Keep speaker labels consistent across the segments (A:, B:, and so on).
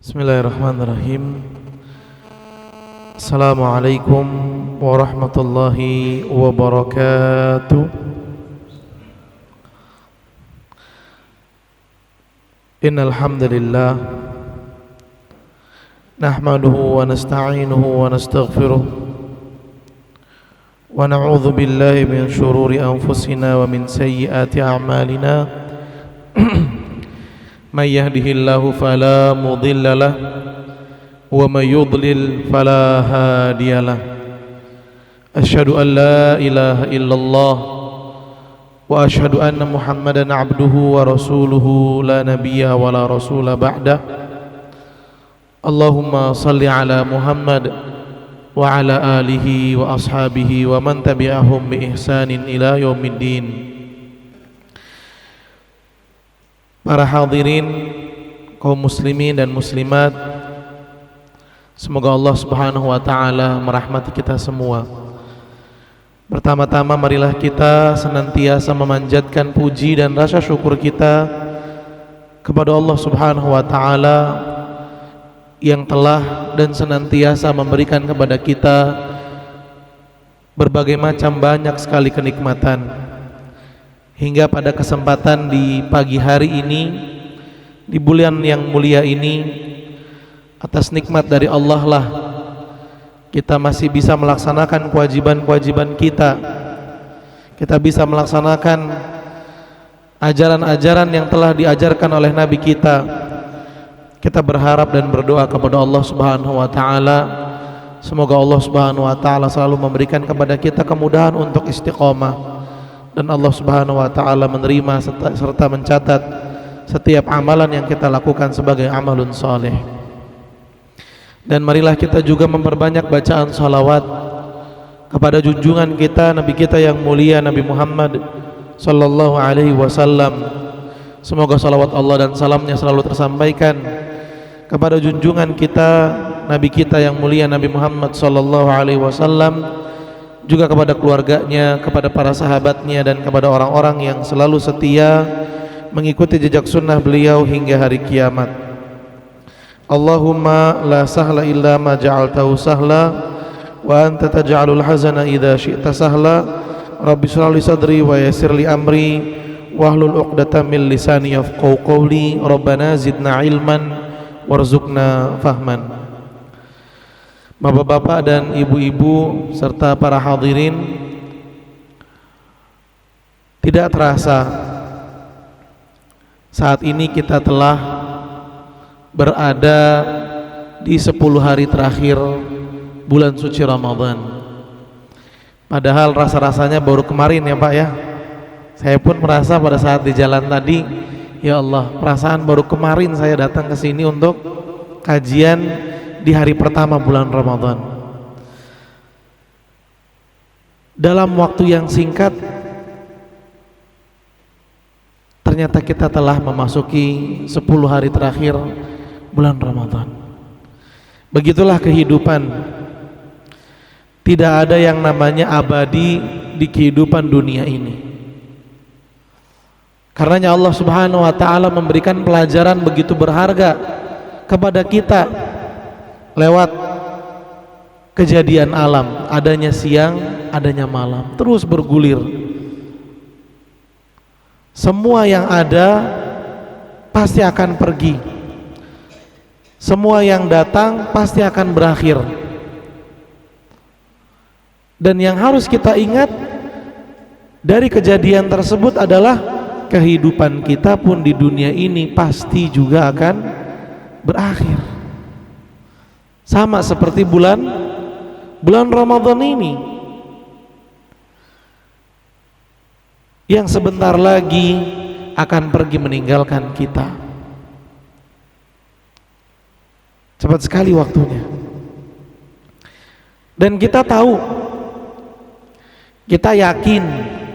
A: Bismillahirrahmanirrahim. Assalamualaikum warahmatullahi wabarakatuh. Innal hamdalillah nahmaduhu wa nasta'inuhu wa nastaghfiruh wa na'udzu billahi min shururi anfusina wa min sayyiati a'malina. Man yahdihillahu fala mudilla lah wa may yudlil fala hadiyalah. Asyhadu an la ilaha illallah wa asyhadu anna Muhammadan abduhu wa rasuluhu la nabiyya wa la rasula ba'dah. Allahumma salli ala Muhammad wa ala alihi wa ashabihi wa man tabi'ahum bi ihsanin ila yaumiddin. Para hadirin kaum muslimin dan muslimat, semoga Allah Subhanahu wa taala merahmati kita semua. Pertama-tama marilah kita senantiasa memanjatkan puji dan rasa syukur kita kepada Allah Subhanahu wa taala yang telah dan senantiasa memberikan kepada kita berbagai macam banyak sekali kenikmatan. Hingga pada kesempatan di pagi hari ini, di bulan yang mulia ini, atas nikmat dari Allah lah kita masih bisa melaksanakan kewajiban-kewajiban kita. Kita bisa melaksanakan ajaran-ajaran yang telah diajarkan oleh Nabi kita. Kita berharap dan berdoa kepada Allah Subhanahu wa taala, semoga Allah Subhanahu wa taala selalu memberikan kepada kita kemudahan untuk istiqomah, dan Allah Subhanahu wa taala menerima serta mencatat setiap amalan yang kita lakukan sebagai amalun saleh. Dan marilah kita juga memperbanyak bacaan salawat kepada junjungan kita, Nabi kita yang mulia, Nabi Muhammad sallallahu alaihi wasallam. Semoga salawat Allah dan salamnya selalu tersampaikan kepada junjungan kita, Nabi kita yang mulia, Nabi Muhammad sallallahu alaihi wasallam, juga kepada keluarganya, kepada para sahabatnya, dan kepada orang-orang yang selalu setia mengikuti jejak sunnah beliau hingga hari kiamat. Allahumma la sahla illa ma ja'altahu sahla wa anta taj'alul hazana idza syi'ta sahla. Rabbi shrah li sadri wa yassir li amri wahlul 'uqdatam min lisani yafqahu qawli. Rabbana zidna ilman warzuqna fahman. Bapak-bapak dan ibu-ibu serta para hadirin, tidak terasa saat ini kita telah berada di 10 hari terakhir bulan suci Ramadan. Padahal rasa-rasanya baru kemarin ya Pak ya. Saya pun merasa pada saat di jalan tadi, ya Allah, perasaan baru kemarin saya datang ke sini untuk kajian di hari pertama bulan Ramadan. Dalam waktu yang singkat ternyata kita telah memasuki 10 hari terakhir bulan Ramadan. Begitulah kehidupan. Tidak ada yang namanya abadi di kehidupan dunia ini. Karenanya Allah Subhanahu wa taala memberikan pelajaran begitu berharga kepada kita lewat kejadian alam, adanya siang, adanya malam, terus bergulir. Semua yang ada pasti akan pergi, semua yang datang pasti akan berakhir. Dan yang harus kita ingat dari kejadian tersebut adalah kehidupan kita pun di dunia ini pasti juga akan berakhir. Sama seperti bulan Ramadan ini yang sebentar lagi akan pergi meninggalkan kita. Cepat sekali waktunya. Dan kita tahu, kita yakin,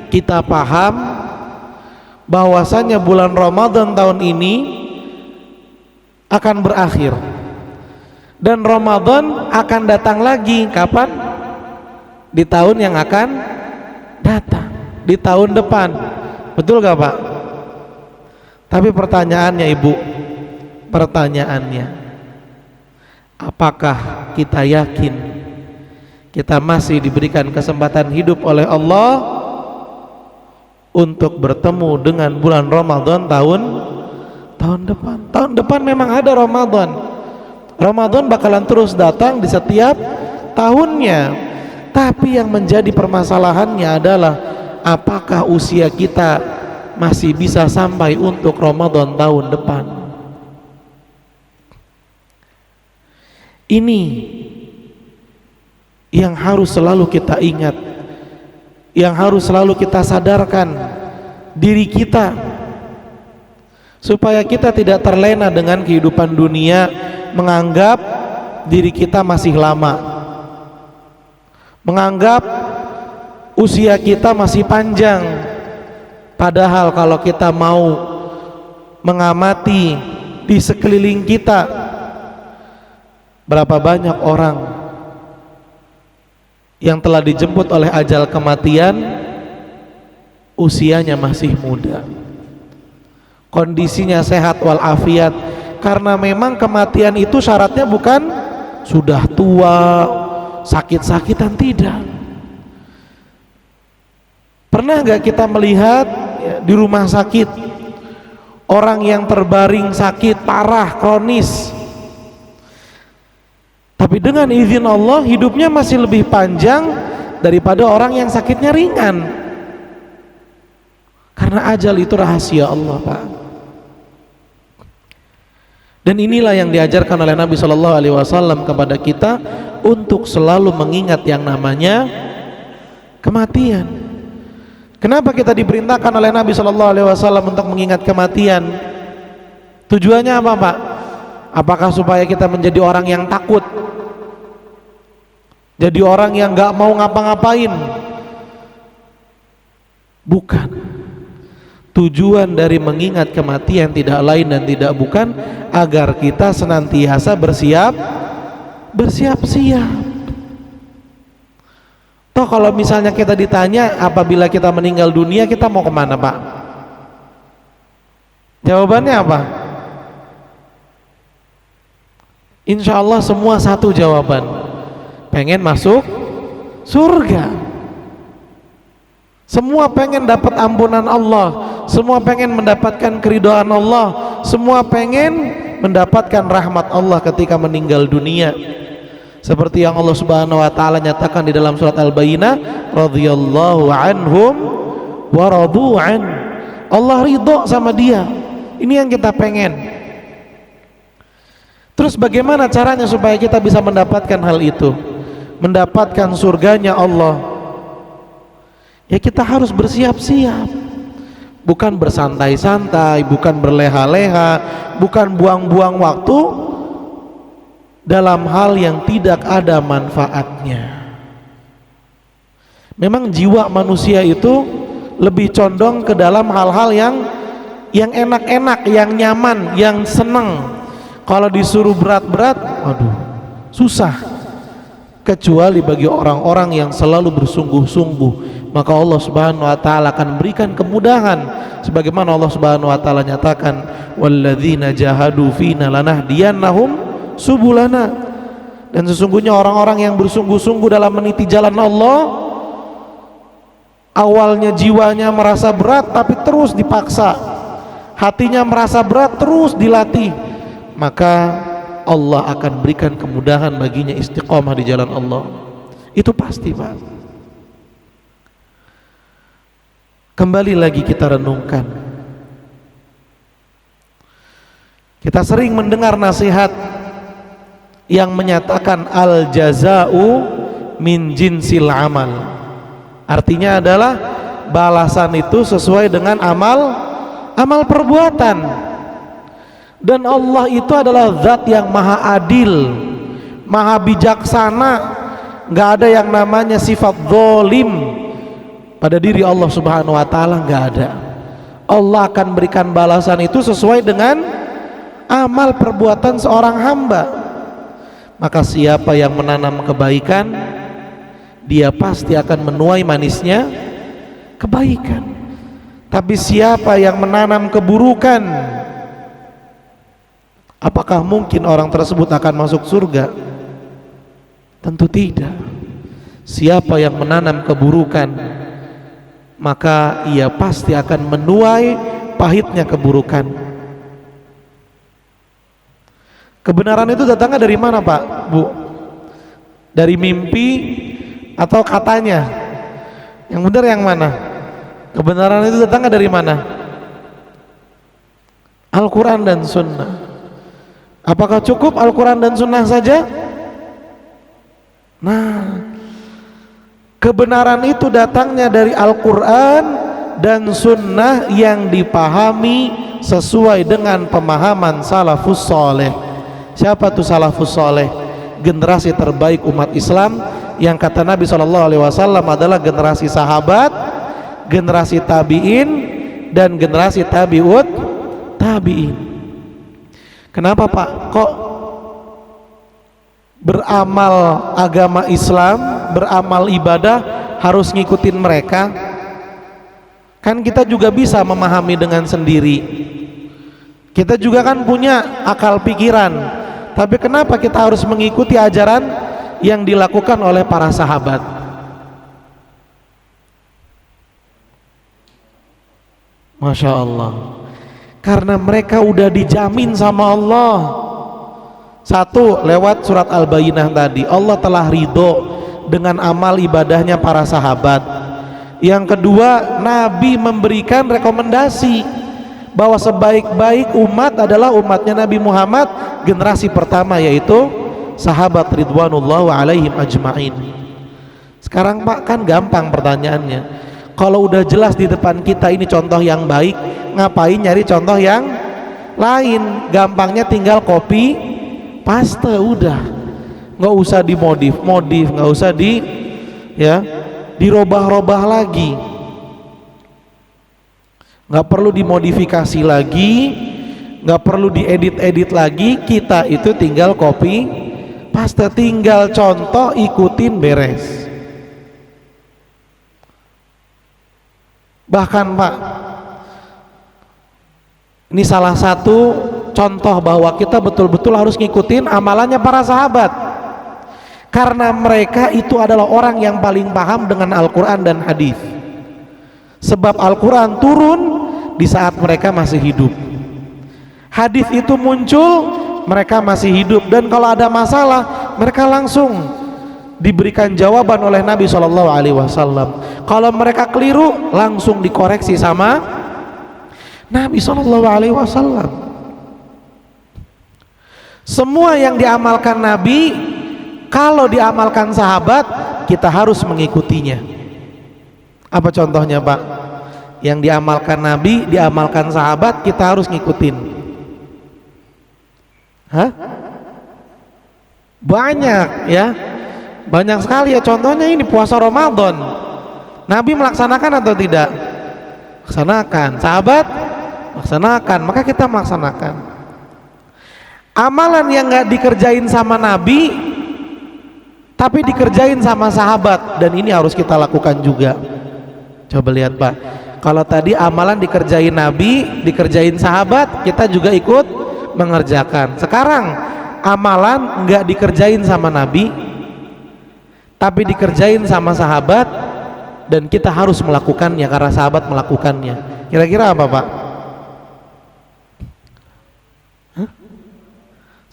A: kita paham bahwasanya bulan Ramadan tahun ini akan berakhir. Dan Ramadan akan datang lagi kapan? Di tahun yang akan datang, di tahun depan. Betul gak Pak? Tapi pertanyaannya Ibu, pertanyaannya, Apakah kita yakin kita masih diberikan kesempatan hidup oleh Allah untuk bertemu dengan bulan Ramadan tahun depan? Tahun depan memang ada Ramadan. Ramadan bakalan terus datang di setiap tahunnya. Tapi yang menjadi permasalahannya adalah apakah usia kita masih bisa sampai untuk Ramadan tahun depan? Ini yang harus selalu kita ingat, yang harus selalu kita sadarkan diri kita, supaya kita tidak terlena dengan kehidupan dunia, menganggap diri kita masih lama, menganggap usia kita masih panjang. Padahal kalau kita mau mengamati di sekeliling kita, berapa banyak orang yang telah dijemput oleh ajal kematian usianya masih muda, kondisinya sehat walafiat. Karena memang kematian itu syaratnya bukan sudah tua, sakit-sakitan, tidak. Pernah gak kita melihat di rumah sakit orang yang terbaring sakit parah, kronis, tapi dengan izin Allah hidupnya masih lebih panjang daripada orang yang sakitnya ringan? Karena ajal itu rahasia Allah, Pak. Dan inilah yang diajarkan oleh Nabi Shallallahu Alaihi Wasallam kepada kita, untuk selalu mengingat yang namanya kematian. Kenapa kita diperintahkan oleh Nabi Shallallahu Alaihi Wasallam untuk mengingat kematian? Tujuannya apa, Pak? Apakah supaya kita menjadi orang yang takut, jadi orang yang gak mau ngapa-ngapain? Bukan. Tujuan dari mengingat kematian tidak lain dan tidak bukan agar kita senantiasa bersiap-siap. Toh kalau misalnya kita ditanya apabila kita meninggal dunia kita mau kemana, Pak? Jawabannya apa? Insya Allah semua satu jawaban, pengen masuk surga. Semua pengen dapat ampunan Allah, semua pengen mendapatkan keridhaan Allah, semua pengen mendapatkan rahmat Allah ketika meninggal dunia. Seperti yang Allah Subhanahu wa taala nyatakan di dalam surat Al-Bayyinah, radhiyallahu anhum wa radu an. Allah ridho sama dia. Ini yang kita pengen. Terus bagaimana caranya supaya kita bisa mendapatkan hal itu? Mendapatkan surganya Allah. Ya kita harus bersiap-siap, bukan bersantai-santai, bukan berleha-leha, bukan buang-buang waktu dalam hal yang tidak ada manfaatnya. Memang jiwa manusia itu lebih condong ke dalam hal-hal yang enak-enak, yang nyaman, yang senang. Kalau disuruh berat-berat, waduh, susah. Kecuali bagi orang-orang yang selalu bersungguh-sungguh, maka Allah Subhanahu wa taala akan berikan kemudahan, sebagaimana Allah Subhanahu wa taala nyatakan, walladzina jahadu fina lanahdiyannahum subulana. Dan sesungguhnya orang-orang yang bersungguh-sungguh dalam meniti jalan Allah, awalnya jiwanya merasa berat tapi terus dipaksa, hatinya merasa berat terus dilatih, maka Allah akan berikan kemudahan baginya istiqomah di jalan Allah. Itu pasti, Pak. Kembali lagi kita renungkan, kita sering mendengar nasihat yang menyatakan al jaza'u min jinsil amal. Artinya adalah balasan itu sesuai dengan amal perbuatan. Dan Allah itu adalah zat yang maha adil, maha bijaksana. Gak ada yang namanya sifat zalim pada diri Allah Subhanahu wa taala, gak ada. Allah akan berikan balasan itu sesuai dengan amal perbuatan seorang hamba. Maka siapa yang menanam kebaikan, dia pasti akan menuai manisnya kebaikan. Tapi siapa yang menanam keburukan, Apakah mungkin orang tersebut akan masuk surga? Tentu tidak. Siapa yang menanam keburukan, maka ia pasti akan menuai pahitnya keburukan. Kebenaran itu datangnya dari mana, Pak, Bu? Dari mimpi atau katanya? Yang benar yang mana? Kebenaran itu datangnya dari mana? Al-Quran dan Sunnah. Apakah cukup Al-Quran dan Sunnah saja? Nah, kebenaran itu datangnya dari Al-Quran dan Sunnah yang dipahami sesuai dengan pemahaman salafus soleh. Siapa tuh salafus soleh? Generasi terbaik umat Islam yang kata Nabi SAW adalah generasi sahabat, generasi tabi'in, dan generasi tabi'ut tabi'in. Kenapa, Pak, kok beramal agama Islam, beramal ibadah harus ngikutin mereka? Kan kita juga bisa memahami dengan sendiri, kita juga kan punya akal pikiran, tapi kenapa kita harus mengikuti ajaran yang dilakukan oleh para sahabat? Masya Allah, karena mereka udah dijamin sama Allah. Satu, lewat surat Al-Bayyinah tadi, Allah telah ridho dengan amal ibadahnya para sahabat. Yang kedua, Nabi memberikan rekomendasi bahwa sebaik-baik umat adalah umatnya Nabi Muhammad, generasi pertama, yaitu sahabat ridwanullah alaihim ajma'in. Sekarang, Pak, kan gampang pertanyaannya. Kalau udah jelas di depan kita ini contoh yang baik, ngapain nyari contoh yang lain? Gampangnya tinggal copy paste, udah, nggak usah dimodif, nggak usah dirobah-robah lagi, nggak perlu dimodifikasi lagi, nggak perlu diedit lagi. Kita itu tinggal copy paste, tinggal contoh, ikutin, beres. Bahkan, Pak, ini salah satu contoh bahwa kita betul-betul harus ngikutin amalannya para sahabat, karena mereka itu adalah orang yang paling paham dengan Al-Quran dan hadis. Sebab Al-Quran turun di saat mereka masih hidup, hadis itu muncul mereka masih hidup, dan kalau ada masalah mereka langsung diberikan jawaban oleh Nabi SAW. Kalau mereka keliru langsung dikoreksi sama Nabi SAW. Semua yang diamalkan Nabi, kalau diamalkan sahabat, kita harus mengikutinya. Apa contohnya, Pak? Yang diamalkan Nabi, diamalkan sahabat, kita harus ngikutin. Hah? Banyak ya, banyak sekali ya. Contohnya ini puasa Ramadan, Nabi melaksanakan atau tidak? Laksanakan. Sahabat laksanakan, maka kita melaksanakan. Amalan yang nggak dikerjain sama Nabi tapi dikerjain sama sahabat, dan ini harus kita lakukan juga. Coba lihat, Pak, kalau tadi amalan dikerjain Nabi, dikerjain sahabat, kita juga ikut mengerjakan. Sekarang amalan nggak dikerjain sama Nabi tapi dikerjain sama sahabat, dan kita harus melakukannya karena sahabat melakukannya. Kira-kira apa, Pak?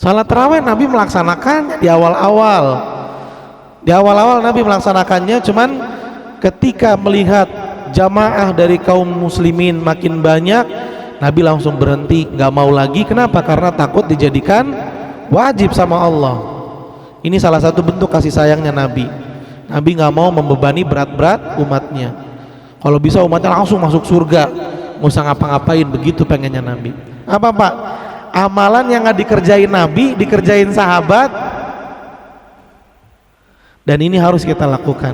A: Salat tarawih Nabi melaksanakan di awal-awal. Di awal-awal Nabi melaksanakannya, cuman ketika melihat jamaah dari kaum muslimin makin banyak, Nabi langsung berhenti, nggak mau lagi. Kenapa? Karena takut dijadikan wajib sama Allah. Ini salah satu bentuk kasih sayangnya Nabi. Nabi nggak mau membebani berat-berat umatnya. Kalau bisa umatnya langsung masuk surga, nggak usah ngapa-ngapain, begitu pengennya Nabi. Apa, Pak? Amalan yang nggak dikerjain Nabi, dikerjain sahabat, dan ini harus kita lakukan.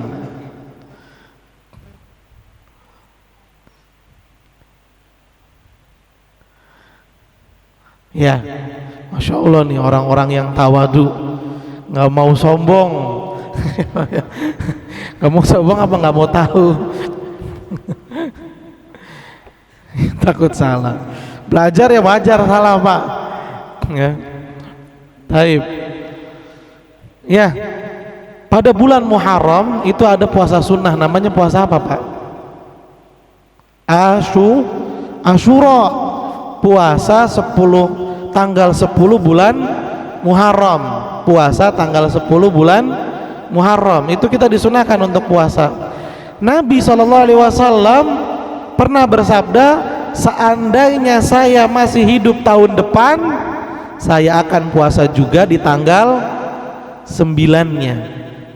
A: Ya, Masya Allah nih orang-orang yang tawadu, nggak mau sombong. Nggak mau sombong apa nggak mau tahu? Takut salah. Belajar ya wajar salah, Pak. Ya. Taib. Ya. Pada bulan Muharram itu ada puasa sunnah, namanya puasa apa, Pak? Asyura. Puasa 10 tanggal 10 bulan Muharram. Puasa tanggal 10 bulan Muharram. Itu kita disunahkan untuk puasa. Nabi SAW pernah bersabda, seandainya saya masih hidup tahun depan, saya akan puasa juga di tanggal 9-nya.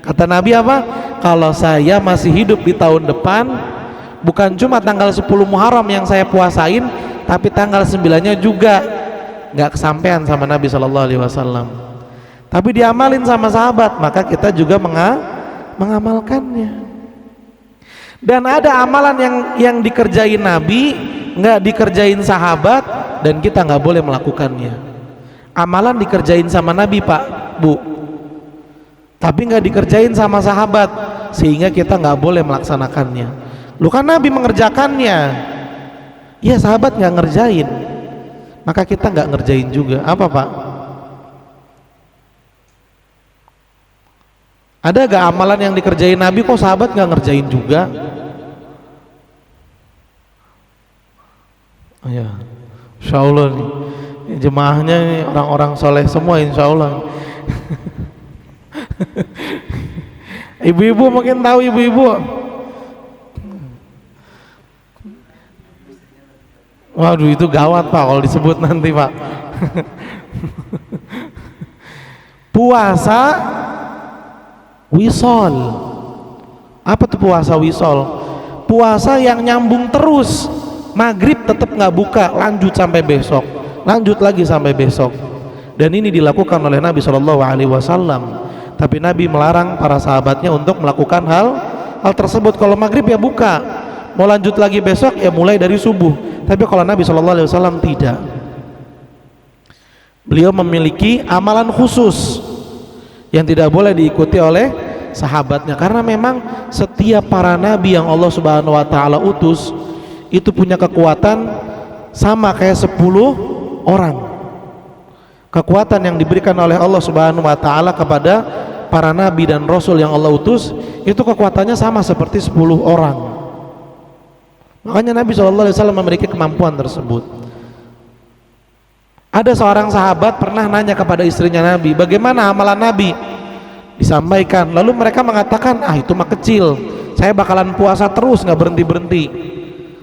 A: Kata Nabi apa? Kalau saya masih hidup di tahun depan, bukan cuma tanggal 10 Muharram yang saya puasain, tapi tanggal 9-nya juga nggak kesampaian sama Nabi SAW. Tapi diamalin sama sahabat, maka kita juga mengamalkannya. Dan ada amalan yang dikerjain Nabi, nggak dikerjain sahabat, dan kita nggak boleh melakukannya. Amalan dikerjain sama Nabi, Pak, Bu, tapi nggak dikerjain sama sahabat, sehingga kita nggak boleh melaksanakannya. Lu kan Nabi mengerjakannya, ya sahabat nggak ngerjain, maka kita nggak ngerjain juga. Apa, Pak? Ada gak amalan yang dikerjain Nabi kok sahabat nggak ngerjain juga? Oh ya, insya Allah nih jemaahnya nih orang-orang soleh semua, insya Allah. Ibu-ibu mungkin tahu, ibu-ibu. Waduh, itu gawat, Pak, kalau disebut nanti, Pak. Puasa wisol. Apa tuh puasa wisol? Puasa yang nyambung terus. Maghrib tetap nggak buka, lanjut sampai besok, lanjut lagi sampai besok. Dan ini dilakukan oleh Nabi SAW. Tapi Nabi melarang para sahabatnya untuk melakukan hal tersebut. Kalau maghrib ya buka, mau lanjut lagi besok ya mulai dari subuh. Tapi kalau Nabi SAW tidak. Beliau memiliki amalan khusus yang tidak boleh diikuti oleh sahabatnya, karena memang setiap para nabi yang Allah Subhanahu wa taala utus itu punya kekuatan sama kayak 10 orang. Kekuatan yang diberikan oleh Allah Subhanahu wa taala kepada para nabi dan rasul yang Allah utus itu kekuatannya sama seperti 10 orang. Makanya Nabi SAW memiliki kemampuan tersebut. Ada seorang sahabat pernah nanya kepada istrinya Nabi, bagaimana amalan Nabi? Disampaikan, lalu mereka mengatakan, itu mah kecil, saya bakalan puasa terus nggak berhenti-berhenti.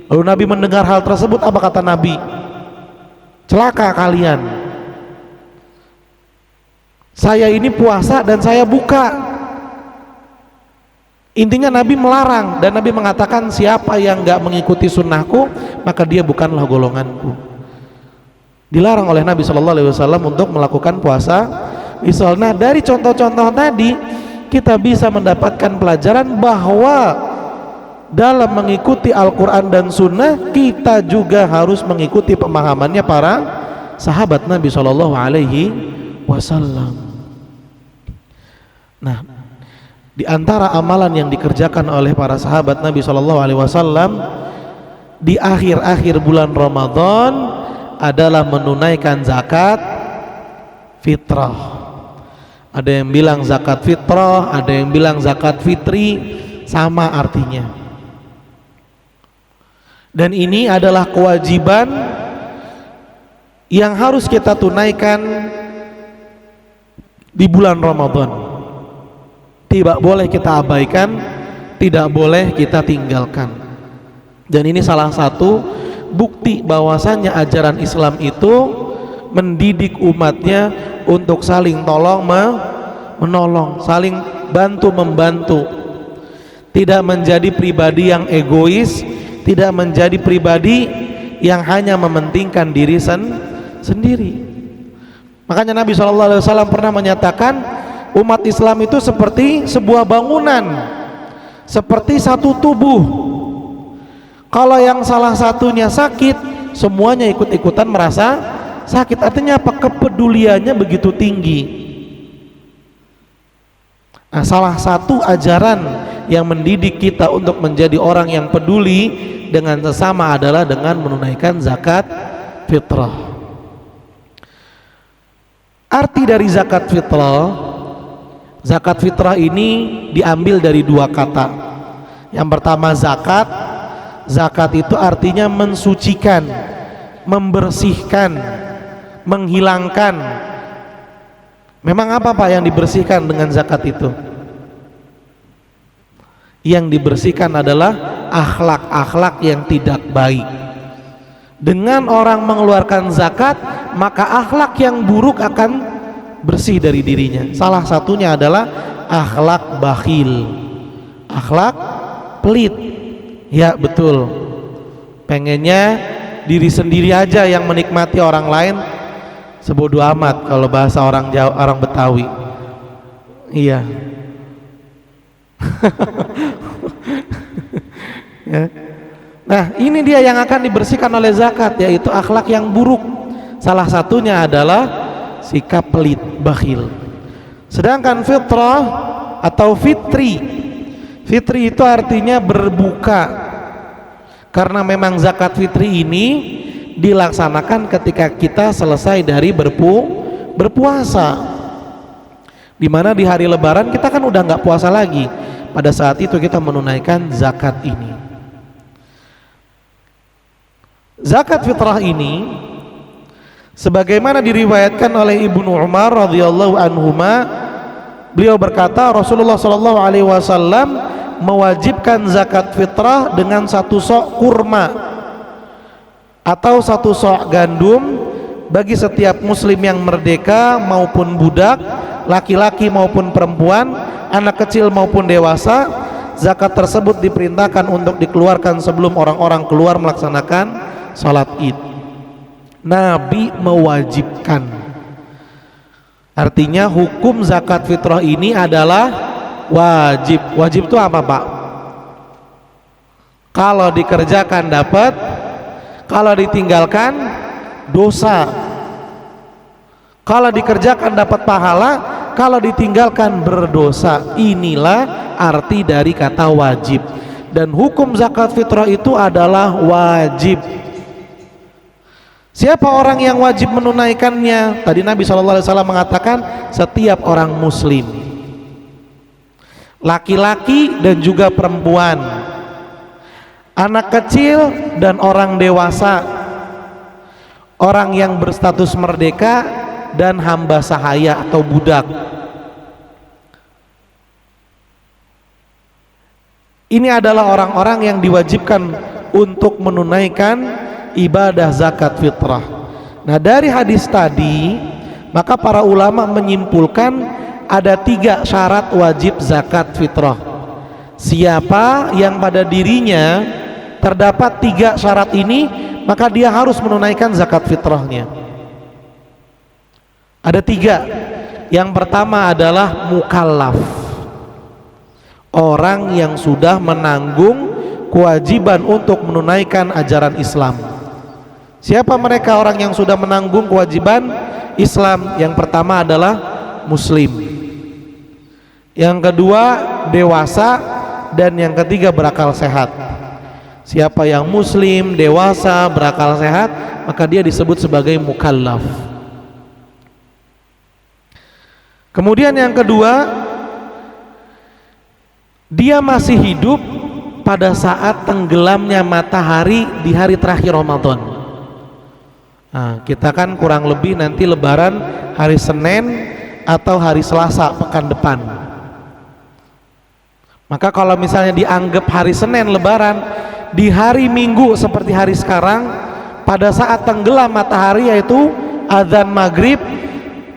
A: Lalu Nabi mendengar hal tersebut, apa kata Nabi? Celaka kalian, saya ini puasa dan saya buka. Intinya Nabi melarang, dan Nabi mengatakan siapa yang nggak mengikuti sunnahku maka dia bukanlah golonganku. Dilarang oleh Nabi SAW untuk melakukan puasa wisol. Nah, dari contoh-contoh tadi kita bisa mendapatkan pelajaran bahwa dalam mengikuti Al-Quran dan Sunnah kita juga harus mengikuti pemahamannya para sahabat Nabi SAW. Nah, di antara amalan yang dikerjakan oleh para sahabat Nabi SAW di akhir-akhir bulan Ramadan adalah menunaikan zakat fitrah. Ada yang bilang zakat fitrah, ada yang bilang zakat fitri, sama artinya. Dan ini adalah kewajiban yang harus kita tunaikan di bulan Ramadan. Tidak boleh kita abaikan, tidak boleh kita tinggalkan. Dan ini salah satu bukti bahwasannya ajaran Islam itu mendidik umatnya untuk saling tolong menolong, saling bantu membantu. Tidak menjadi pribadi yang egois, tidak menjadi pribadi yang hanya mementingkan diri sendiri. Makanya Nabi SAW pernah menyatakan umat Islam itu seperti sebuah bangunan, seperti satu tubuh. Kalau yang salah satunya sakit, semuanya ikut-ikutan merasa sakit. Artinya apa? Kepeduliannya begitu tinggi. Nah, salah satu ajaran yang mendidik kita untuk menjadi orang yang peduli dengan sesama adalah dengan menunaikan zakat fitrah. Arti dari zakat fitrah ini diambil dari dua kata. Yang pertama zakat. Zakat itu artinya mensucikan, membersihkan, menghilangkan. Memang apa Pak yang dibersihkan dengan zakat itu? Yang dibersihkan adalah akhlak-akhlak yang tidak baik. Dengan orang mengeluarkan zakat, maka akhlak yang buruk akan bersih dari dirinya. Salah satunya adalah akhlak bakhil, akhlak pelit. Ya betul, pengennya diri sendiri aja yang menikmati, orang lain sebodoh amat, kalau bahasa orang Jawa, orang Betawi. Iya. Ya. Nah ini dia yang akan dibersihkan oleh zakat, yaitu akhlak yang buruk. Salah satunya adalah sikap pelit, bakhil. Sedangkan fitrah atau fitri itu artinya berbuka, karena memang zakat fitri ini dilaksanakan ketika kita selesai dari berpuasa, dimana di hari lebaran kita kan udah nggak puasa lagi. Pada saat itu kita menunaikan zakat ini. Zakat fitrah ini sebagaimana diriwayatkan oleh Ibnu Umar radhiyallahu anhuma, beliau berkata Rasulullah sallallahu alaihi wasallam mewajibkan zakat fitrah dengan satu sok kurma atau satu sok gandum bagi setiap muslim yang merdeka maupun budak, laki-laki maupun perempuan, anak kecil maupun dewasa. Zakat tersebut diperintahkan untuk dikeluarkan sebelum orang-orang keluar melaksanakan salat Id. Nabi mewajibkan. Artinya hukum zakat fitrah ini adalah wajib. Wajib itu apa Pak? Kalau dikerjakan dapat, kalau ditinggalkan dosa. Kalau dikerjakan dapat pahala, kalau ditinggalkan berdosa. Inilah arti dari kata wajib. Dan hukum zakat fitrah itu adalah wajib. Siapa orang yang wajib menunaikannya? Tadi Nabi SAW mengatakan setiap orang muslim, laki-laki dan juga perempuan, anak kecil dan orang dewasa, orang yang berstatus merdeka dan hamba sahaya atau budak. Ini adalah orang-orang yang diwajibkan untuk menunaikan ibadah zakat fitrah. Nah dari hadis tadi, maka para ulama menyimpulkan ada 3 syarat wajib zakat fitrah. Siapa yang pada dirinya terdapat 3 syarat ini, maka dia harus menunaikan zakat fitrahnya. Ada 3. Yang pertama adalah mukallaf, orang yang sudah menanggung kewajiban untuk menunaikan ajaran Islam. Siapa mereka orang yang sudah menanggung kewajiban Islam? Yang pertama adalah muslim, yang kedua dewasa, dan yang ketiga berakal sehat. Siapa yang muslim, dewasa, berakal sehat, maka dia disebut sebagai mukallaf. Kemudian yang kedua, dia masih hidup pada saat tenggelamnya matahari di hari terakhir Ramadan. Nah, kita kan kurang lebih nanti lebaran hari Senin atau hari Selasa pekan depan. Maka kalau misalnya dianggap hari Senin lebaran, di hari Minggu seperti hari sekarang, pada saat tenggelam matahari yaitu azan maghrib,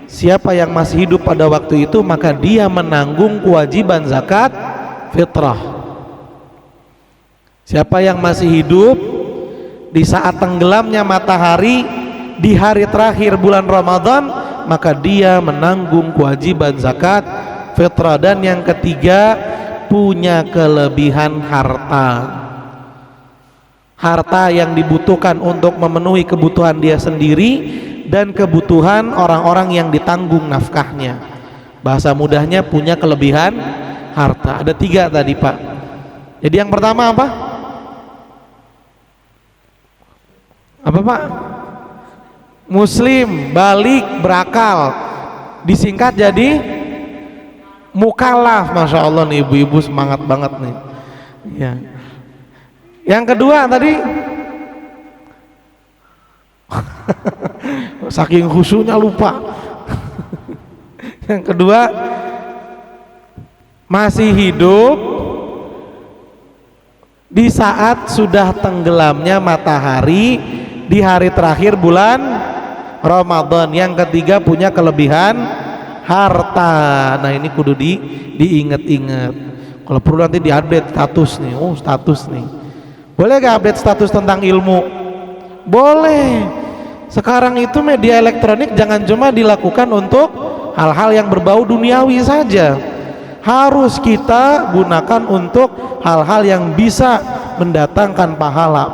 A: siapa yang masih hidup pada waktu itu maka dia menanggung kewajiban zakat fitrah. Siapa yang masih hidup di saat tenggelamnya matahari di hari terakhir bulan Ramadan, maka dia menanggung kewajiban zakat fitrah. Dan yang ketiga, punya kelebihan harta yang dibutuhkan untuk memenuhi kebutuhan dia sendiri dan kebutuhan orang-orang yang ditanggung nafkahnya. Bahasa mudahnya punya kelebihan harta. Ada 3 tadi Pak. Jadi yang pertama apa? Apa Pak? Muslim, balik, berakal. disingkat jadi mukallaf. Masya Allah nih ibu-ibu semangat banget nih ya. Yang kedua tadi saking khusyuknya lupa. Yang kedua, masih hidup di saat sudah tenggelamnya matahari di hari terakhir bulan Ramadan. Yang ketiga, punya kelebihan harta. Nah ini kudu diinget-inget. Kalau perlu nanti diupdate status nih. Oh status nih. Boleh gak update status tentang ilmu? Boleh. Sekarang itu media elektronik jangan cuma dilakukan untuk hal-hal yang berbau duniawi saja, harus kita gunakan untuk hal-hal yang bisa mendatangkan pahala.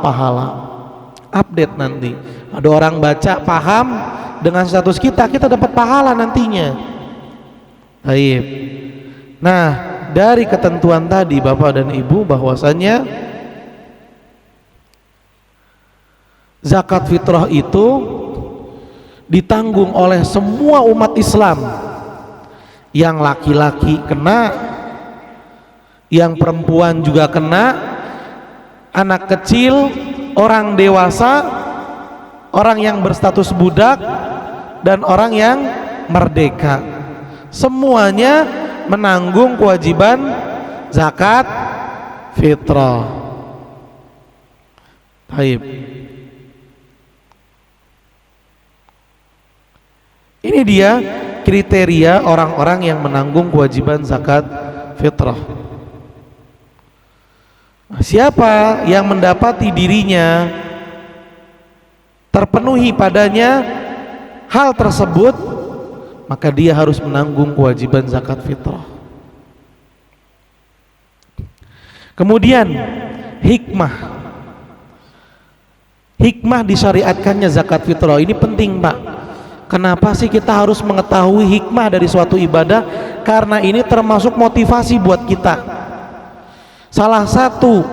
A: Update nanti ada orang baca paham dengan status kita dapat pahala nantinya. Baik. Nah dari ketentuan tadi Bapak dan Ibu bahwasanya zakat fitrah itu ditanggung oleh semua umat Islam. Yang laki-laki kena, yang perempuan juga kena, anak kecil, orang dewasa, orang yang berstatus budak, dan orang yang merdeka. Semuanya menanggung kewajiban zakat fitrah. Baik. Ini dia kriteria orang-orang yang menanggung kewajiban zakat fitrah. Siapa yang mendapati dirinya terpenuhi padanya hal tersebut, maka dia harus menanggung kewajiban zakat fitrah. Kemudian hikmah disyariatkannya zakat fitrah ini penting Pak. Kenapa sih kita harus mengetahui hikmah dari suatu ibadah? Karena ini termasuk motivasi buat kita. Salah satu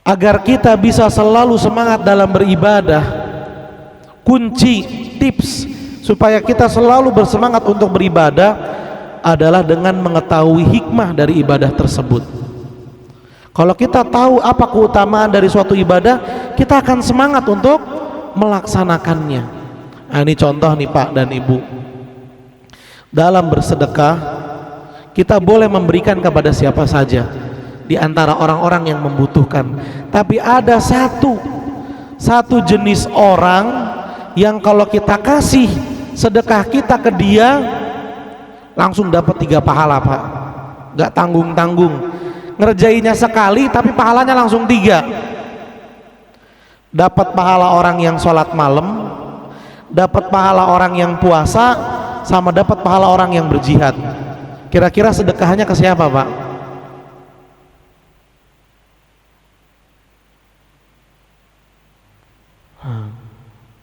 A: agar kita bisa selalu semangat dalam beribadah, kunci tips supaya kita selalu bersemangat untuk beribadah adalah dengan mengetahui hikmah dari ibadah tersebut. Kalau kita tahu apa keutamaan dari suatu ibadah, kita akan semangat untuk melaksanakannya. Nah, ini contoh nih Pak dan Ibu. Dalam bersedekah kita boleh memberikan kepada siapa saja di antara orang-orang yang membutuhkan. Tapi ada satu jenis orang yang kalau kita kasih sedekah kita ke dia langsung dapat 3 pahala Pak. Gak tanggung-tanggung. Ngerjainnya sekali tapi pahalanya langsung 3. Dapat pahala orang yang sholat malam, dapat pahala orang yang puasa, sama dapat pahala orang yang berjihad. Kira-kira sedekahnya ke siapa Pak?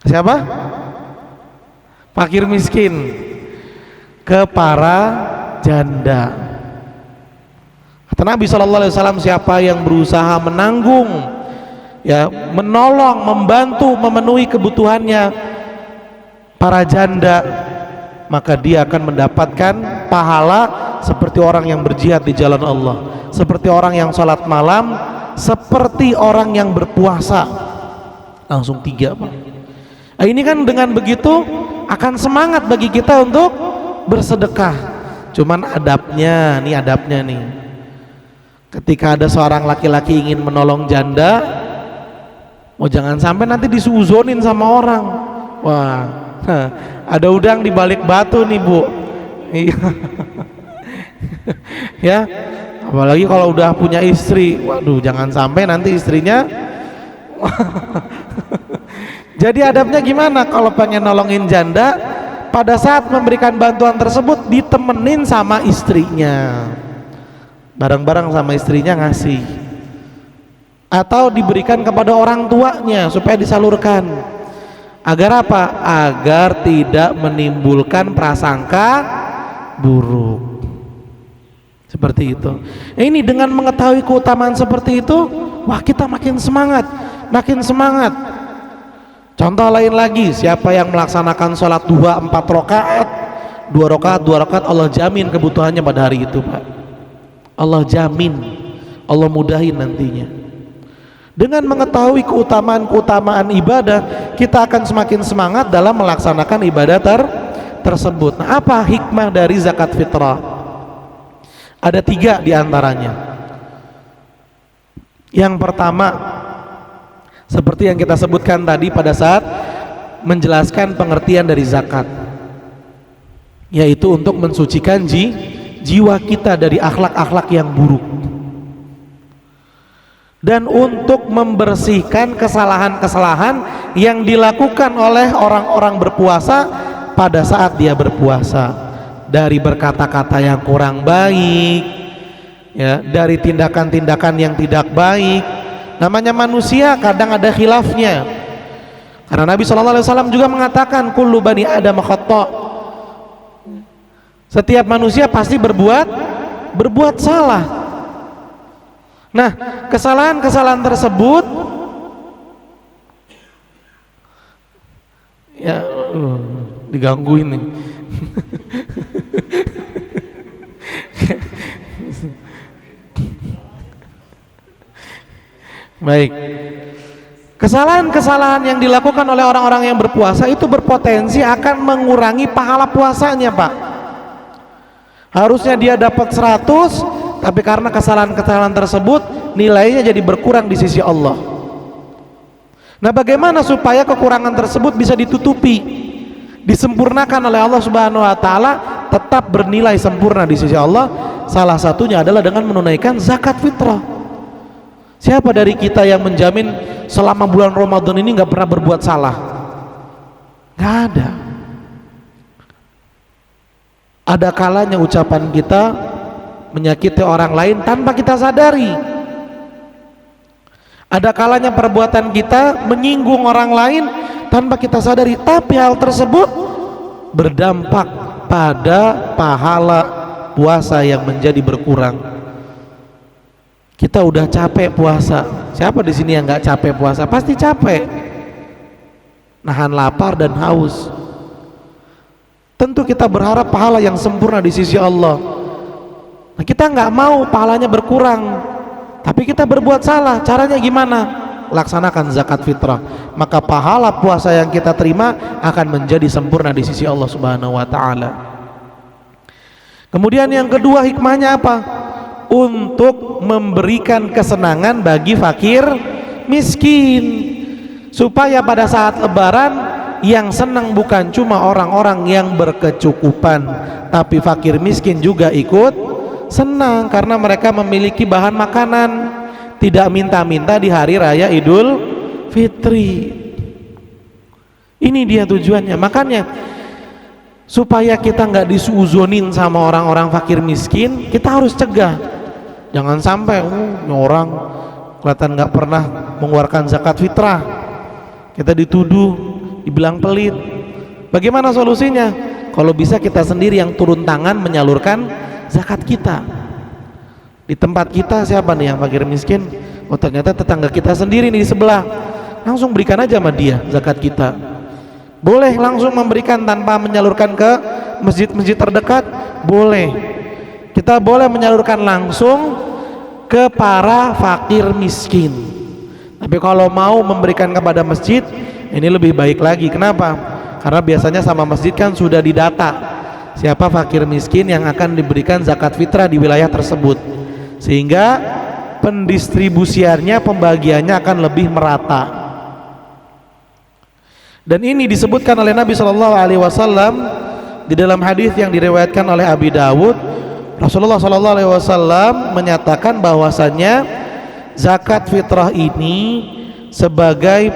A: Ke siapa? Fakir miskin. Ke para janda. Kata Nabi SAW, siapa yang berusaha menanggung, ya, menolong, membantu, memenuhi kebutuhannya para janda, maka dia akan mendapatkan pahala seperti orang yang berjihad di jalan Allah, seperti orang yang sholat malam, seperti orang yang berpuasa. Langsung 3 Pak. Nah, ini kan dengan begitu akan semangat bagi kita untuk bersedekah. Cuman adabnya nih, ketika ada seorang laki-laki ingin menolong janda, jangan sampai nanti disuuzonin sama orang. Wah, ada udang di balik batu nih Bu. Ya, apalagi kalau udah punya istri. Waduh, jangan sampai nanti istrinya. Jadi adabnya gimana kalau pengen nolongin janda? Pada saat memberikan bantuan tersebut ditemenin sama istrinya, bareng-bareng sama istrinya ngasih, atau diberikan kepada orang tuanya supaya disalurkan. Agar apa? Agar tidak menimbulkan prasangka buruk. Seperti itu. Ini dengan mengetahui keutamaan seperti itu, wah kita makin semangat. Contoh lain lagi, siapa yang melaksanakan sholat duha 4 rakaat, 2 rakaat, Allah jamin kebutuhannya pada hari itu, Pak. Allah jamin, Allah mudahin nantinya. Dengan mengetahui keutamaan ibadah, kita akan semakin semangat dalam melaksanakan ibadah tersebut. Nah, apa hikmah dari zakat fitrah? Ada 3 diantaranya. Yang pertama, seperti yang kita sebutkan tadi pada saat menjelaskan pengertian dari zakat, yaitu untuk mensucikan jiwa kita dari akhlak-akhlak yang buruk, dan untuk membersihkan kesalahan-kesalahan yang dilakukan oleh orang-orang berpuasa pada saat dia berpuasa, dari berkata-kata yang kurang baik, ya, dari tindakan-tindakan yang tidak baik. Namanya manusia kadang ada khilafnya, karena Nabi SAW juga mengatakan kullu bani adam khata', setiap manusia pasti berbuat salah. Nah, kesalahan-kesalahan tersebut ya digangguin nih. Baik. Kesalahan-kesalahan yang dilakukan oleh orang-orang yang berpuasa itu berpotensi akan mengurangi pahala puasanya, Pak. Harusnya dia dapat 100, tapi karena kesalahan-kesalahan tersebut nilainya jadi berkurang di sisi Allah. Nah, bagaimana supaya kekurangan tersebut bisa ditutupi, disempurnakan oleh Allah Subhanahu wa taala, tetap bernilai sempurna di sisi Allah? Salah satunya adalah dengan menunaikan zakat fitrah. Siapa dari kita yang menjamin selama bulan Ramadan ini nggak pernah berbuat salah? Nggak ada. Ada kalanya ucapan kita menyakiti orang lain tanpa kita sadari. Ada kalanya perbuatan kita menyinggung orang lain tanpa kita sadari, tapi hal tersebut berdampak pada pahala puasa yang menjadi berkurang. Kita udah capek puasa. Siapa di sini yang nggak capek puasa? Pasti capek. Nahan lapar dan haus. Tentu kita berharap pahala yang sempurna di sisi Allah. Nah, kita nggak mau pahalanya berkurang, tapi kita berbuat salah. Caranya gimana? Laksanakan zakat fitrah, maka pahala puasa yang kita terima akan menjadi sempurna di sisi Allah Subhanahu wa taala. Kemudian yang kedua, hikmahnya apa? Untuk memberikan kesenangan bagi fakir miskin, supaya pada saat lebaran yang senang bukan cuma orang-orang yang berkecukupan, tapi fakir miskin juga ikut senang karena mereka memiliki bahan makanan, tidak minta-minta di hari raya Idul Fitri. Ini dia tujuannya. Makanya supaya kita nggak disuuzonin sama orang-orang fakir miskin, kita harus cegah. Jangan sampai ini orang kelihatan nggak pernah mengeluarkan zakat fitrah, kita dituduh, dibilang pelit. Bagaimana solusinya? Kalau bisa kita sendiri yang turun tangan menyalurkan zakat kita. Di tempat kita siapa nih yang fakir miskin? Oh, ternyata tetangga kita sendiri nih di sebelah. Langsung berikan aja sama dia zakat kita. Boleh langsung memberikan tanpa menyalurkan ke masjid-masjid terdekat, boleh. Kita boleh menyalurkan langsung ke para fakir miskin. Tapi kalau mau memberikan kepada masjid, ini lebih baik lagi. Kenapa? Karena biasanya sama masjid kan sudah didata siapa fakir miskin yang akan diberikan zakat fitrah di wilayah tersebut, sehingga pendistribusiannya, pembagiannya akan lebih merata. Dan ini disebutkan oleh Nabi SAW di dalam hadis yang diriwayatkan oleh Abi Dawud. Rasulullah SAW menyatakan bahwasannya zakat fitrah ini sebagai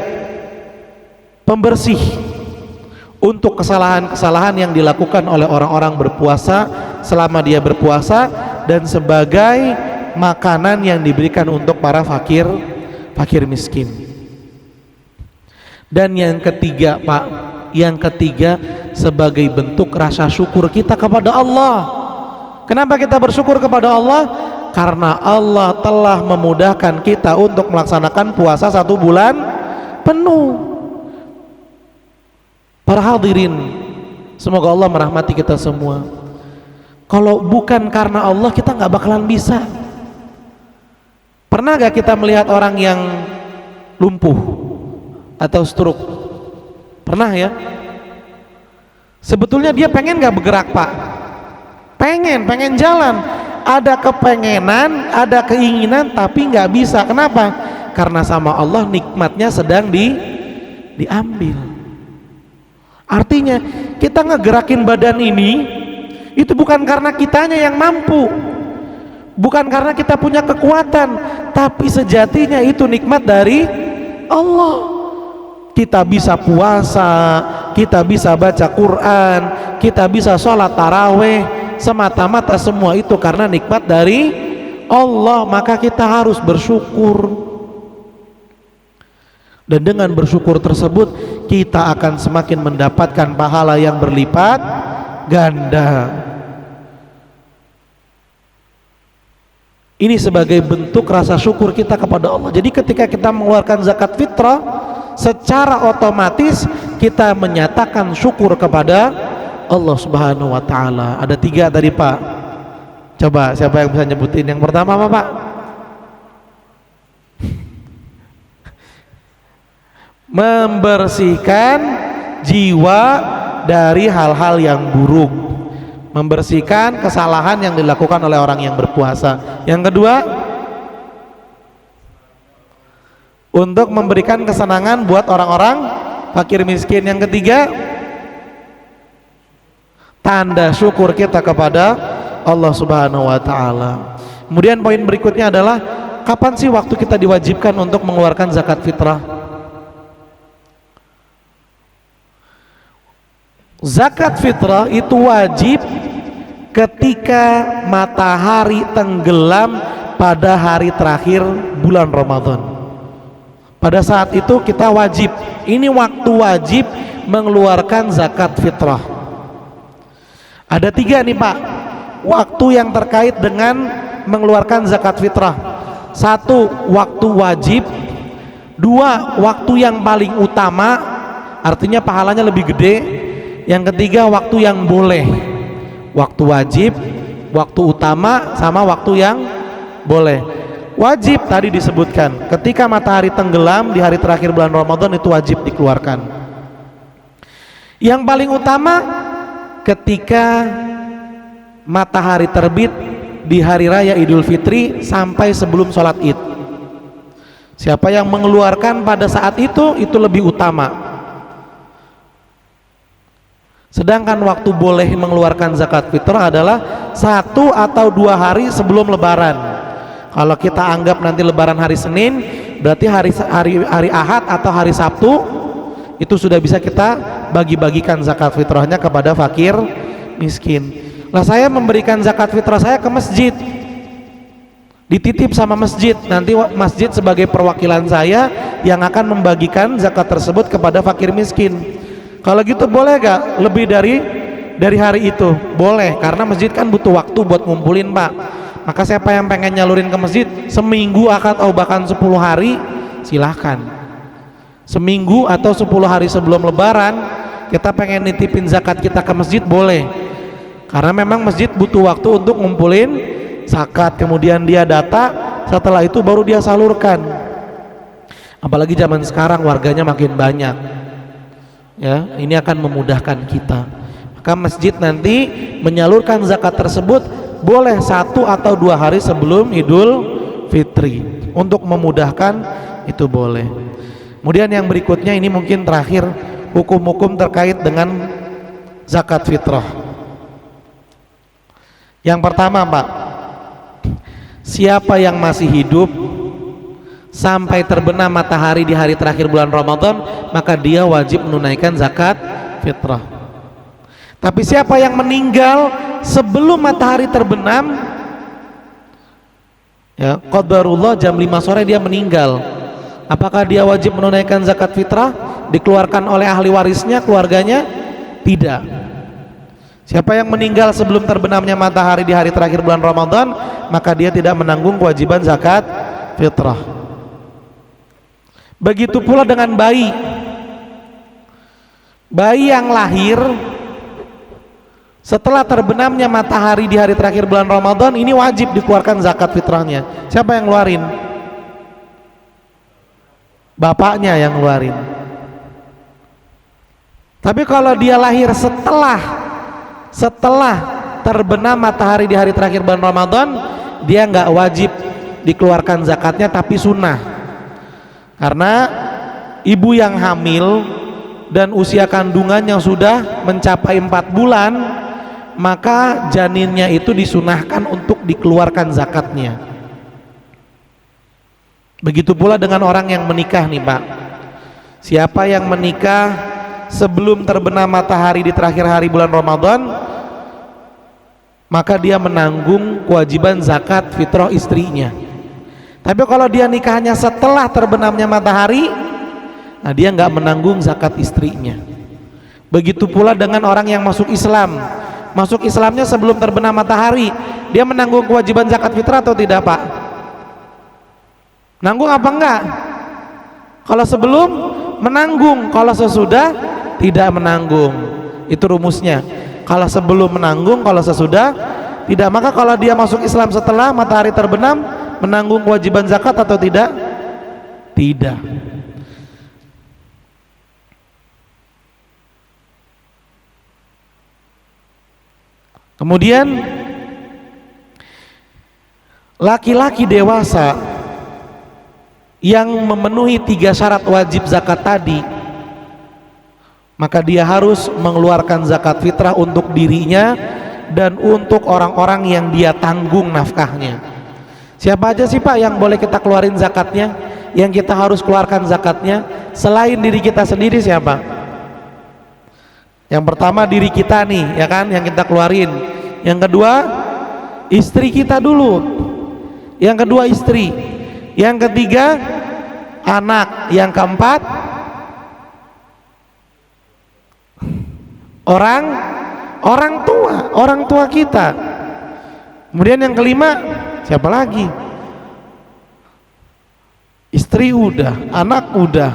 A: pembersih untuk kesalahan-kesalahan yang dilakukan oleh orang-orang berpuasa selama dia berpuasa, dan sebagai makanan yang diberikan untuk para fakir miskin. Dan yang ketiga, Pak, yang ketiga sebagai bentuk rasa syukur kita kepada Allah. Kenapa kita bersyukur kepada Allah? Karena Allah telah memudahkan kita untuk melaksanakan puasa 1 bulan penuh. Para hadirin, semoga Allah merahmati kita semua. Kalau bukan karena Allah, kita nggak bakalan bisa. Pernah gak kita melihat orang yang lumpuh atau stroke? Pernah ya? Sebetulnya dia pengen gak bergerak pak? Pengen jalan. Ada kepengenan, ada keinginan, tapi gak bisa. Kenapa? Karena sama Allah nikmatnya sedang diambil. Artinya kita ngegerakin badan ini itu bukan karena kitanya yang mampu, bukan karena kita punya kekuatan, tapi sejatinya itu nikmat dari Allah. Kita bisa puasa, kita bisa baca Quran, kita bisa sholat taraweh, semata-mata semua itu karena nikmat dari Allah. Maka kita harus bersyukur, dan dengan bersyukur tersebut kita akan semakin mendapatkan pahala yang berlipat ganda. Ini sebagai bentuk rasa syukur kita kepada Allah. Jadi ketika kita mengeluarkan zakat fitrah, secara otomatis kita menyatakan syukur kepada Allah Subhanahu wa taala. Ada 3 tadi Pak. Coba siapa yang bisa nyebutin? Yang pertama apa Pak? Membersihkan jiwa dari hal-hal yang buruk, membersihkan kesalahan yang dilakukan oleh orang yang berpuasa. Yang kedua, untuk memberikan kesenangan buat orang-orang fakir miskin. Yang ketiga, tanda syukur kita kepada Allah Subhanahu wa taala. Kemudian poin berikutnya adalah, kapan sih waktu kita diwajibkan untuk mengeluarkan zakat fitrah? Zakat fitrah itu wajib ketika matahari tenggelam pada hari terakhir bulan Ramadan. Pada saat itu kita wajib, ini waktu wajib mengeluarkan zakat fitrah. Ada 3 nih Pak waktu yang terkait dengan mengeluarkan zakat fitrah. 1, waktu wajib. 2, waktu yang paling utama, artinya pahalanya lebih gede. Yang ketiga, waktu yang boleh. Waktu wajib, waktu utama, sama waktu yang boleh. Wajib tadi disebutkan ketika matahari tenggelam di hari terakhir bulan Ramadan, itu wajib dikeluarkan. Yang paling utama ketika matahari terbit di hari raya Idul Fitri sampai sebelum sholat Id. Siapa yang mengeluarkan pada saat itu lebih utama. Sedangkan waktu boleh mengeluarkan zakat fitrah adalah 1 atau 2 hari sebelum lebaran. Kalau kita anggap nanti lebaran hari Senin, berarti hari Ahad atau hari Sabtu itu sudah bisa kita bagi-bagikan zakat fitrahnya kepada fakir miskin. Lah saya memberikan zakat fitrah saya ke masjid, dititip sama masjid, nanti masjid sebagai perwakilan saya yang akan membagikan zakat tersebut kepada fakir miskin. Kalau gitu boleh gak lebih dari hari itu? Boleh, karena masjid kan butuh waktu buat ngumpulin Pak. Maka siapa yang pengen nyalurin ke masjid seminggu atau bahkan 10 hari, silahkan. Seminggu atau 10 hari sebelum lebaran kita pengen nitipin zakat kita ke masjid, boleh. Karena memang masjid butuh waktu untuk ngumpulin zakat, kemudian dia data, setelah itu baru dia salurkan. Apalagi zaman sekarang warganya makin banyak. Ya, ini akan memudahkan kita. Maka masjid nanti menyalurkan zakat tersebut boleh 1 atau 2 hari sebelum Idul Fitri. Untuk memudahkan itu boleh. Kemudian yang berikutnya ini mungkin terakhir, hukum-hukum terkait dengan zakat fitrah. Yang pertama Pak, siapa yang masih hidup sampai terbenam matahari di hari terakhir bulan Ramadan, maka dia wajib menunaikan zakat fitrah. Tapi siapa yang meninggal sebelum matahari terbenam, ya qadarullah jam 5 sore dia meninggal, apakah dia wajib menunaikan zakat fitrah? Dikeluarkan oleh ahli warisnya, keluarganya? Tidak. Siapa yang meninggal sebelum terbenamnya matahari di hari terakhir bulan Ramadan, maka dia tidak menanggung kewajiban zakat fitrah. Begitu pula dengan bayi. Bayi yang lahir setelah terbenamnya matahari di hari terakhir bulan Ramadan ini wajib dikeluarkan zakat fitrahnya. Siapa yang ngeluarin? Bapaknya yang ngeluarin. Tapi kalau dia lahir setelah terbenam matahari di hari terakhir bulan Ramadan, dia nggak wajib dikeluarkan zakatnya, tapi sunnah. Karena ibu yang hamil dan usia kandungan yang sudah mencapai 4 bulan, maka janinnya itu disunahkan untuk dikeluarkan zakatnya. Begitu pula dengan orang yang menikah nih Pak. Siapa yang menikah sebelum terbenam matahari di terakhir hari bulan Ramadan, maka dia menanggung kewajiban zakat fitrah istrinya. Tapi kalau dia nikahnya setelah terbenamnya matahari, nah dia nggak menanggung zakat istrinya. Begitu pula dengan orang yang masuk Islam. Masuk Islamnya sebelum terbenam matahari, dia menanggung kewajiban zakat fitrah atau tidak Pak? Nanggung apa enggak? Kalau sebelum menanggung, kalau sesudah tidak menanggung. Itu rumusnya. Kalau sebelum menanggung, kalau sesudah tidak. Maka kalau dia masuk Islam setelah matahari terbenam, menanggung kewajiban zakat atau tidak? Tidak. Kemudian laki-laki dewasa yang memenuhi 3 syarat wajib zakat tadi, maka dia harus mengeluarkan zakat fitrah untuk dirinya dan untuk orang-orang yang dia tanggung nafkahnya. Siapa aja sih Pak yang boleh kita keluarin zakatnya, yang kita harus keluarkan zakatnya? Selain diri kita sendiri siapa? Yang pertama diri kita nih, ya kan, yang kita keluarin. Yang kedua istri kita dulu. Yang kedua istri. Yang ketiga anak. Yang keempat orang tua kita. Kemudian yang kelima siapa lagi? Istri udah, anak udah,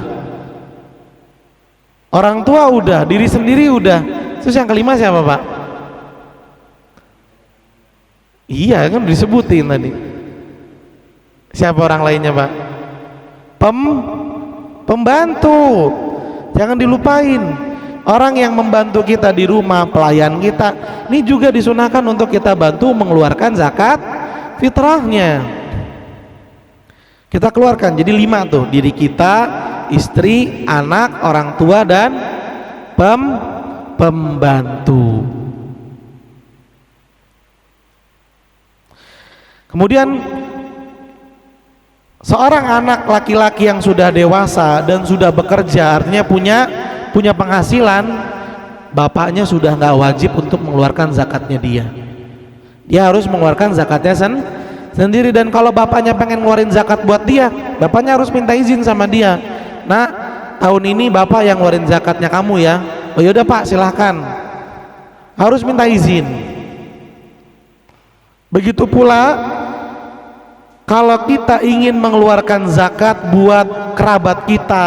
A: orang tua udah, diri sendiri udah. Terus yang kelima siapa Pak? Iya kan disebutin tadi. Siapa orang lainnya Pak? Pembantu. Jangan dilupain. Orang yang membantu kita di rumah, pelayan kita, ini juga disunahkan untuk kita bantu mengeluarkan zakat fitrahnya. Kita keluarkan, jadi 5 tuh, diri kita, istri, anak, orang tua, dan pembantu. Kemudian seorang anak laki-laki yang sudah dewasa dan sudah bekerja, artinya punya penghasilan, bapaknya sudah nggak wajib untuk mengeluarkan zakatnya dia harus mengeluarkan zakatnya sendiri. Dan kalau bapaknya pengen ngeluarin zakat buat dia, bapaknya harus minta izin sama dia. Nah, tahun ini bapak yang ngeluarin zakatnya kamu ya. Oh yaudah Pak, silahkan. Harus minta izin. Begitu pula kalau kita ingin mengeluarkan zakat buat kerabat kita,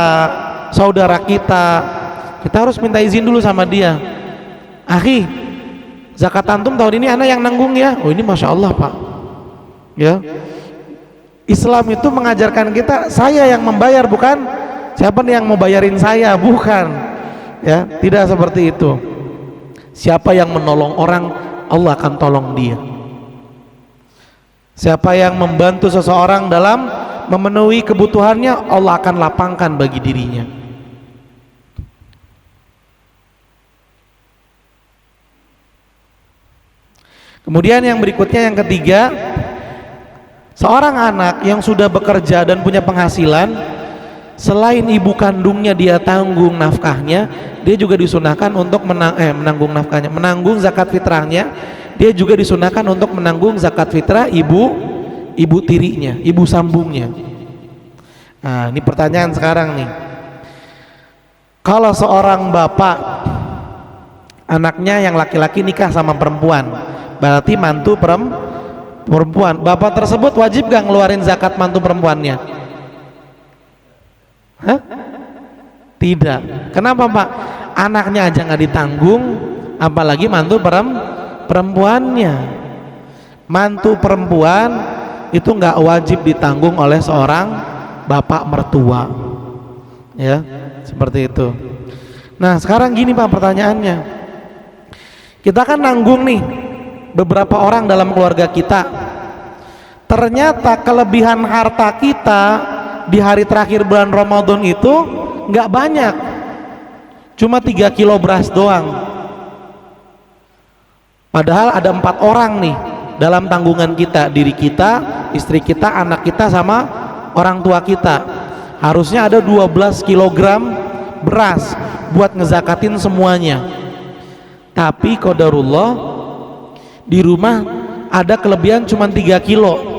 A: saudara kita harus minta izin dulu sama dia. Akhi, zakat antum tahun ini anak yang nanggung ya. Oh ini Masya Allah Pak. Ya, Islam itu mengajarkan kita, saya yang membayar, bukan siapa nih yang mau bayarin saya, bukan. Ya, tidak seperti itu. Siapa yang menolong orang, Allah akan tolong dia. Siapa yang membantu seseorang dalam memenuhi kebutuhannya, Allah akan lapangkan bagi dirinya. Kemudian yang berikutnya, yang ketiga, seorang anak yang sudah bekerja dan punya penghasilan, selain ibu kandungnya dia tanggung nafkahnya, dia juga disunahkan untuk menanggung nafkahnya, menanggung zakat fitrahnya. Dia juga disunahkan untuk menanggung zakat fitrah ibu tirinya, ibu sambungnya. Nah, ini pertanyaan sekarang nih. Kalau seorang bapak, anaknya yang laki-laki nikah sama perempuan, berarti mantu perempuan, bapak tersebut wajib gak ngeluarin zakat mantu perempuannya? Hah? Tidak. Kenapa Pak? Anaknya aja nggak ditanggung, apalagi mantu perempuannya. Mantu perempuan itu nggak wajib ditanggung oleh seorang bapak mertua, ya, seperti itu. Nah sekarang gini Pak, pertanyaannya, kita kan nanggung nih beberapa orang dalam keluarga kita. Ternyata kelebihan harta kita di hari terakhir bulan Ramadan itu nggak banyak, cuma 3 kilo beras doang. Padahal ada 4 orang nih dalam tanggungan kita, diri kita, istri kita, anak kita, sama orang tua kita. Harusnya ada 12 kilogram beras buat ngezakatin semuanya. Tapi qadarullah di rumah ada kelebihan cuma 3 kilo.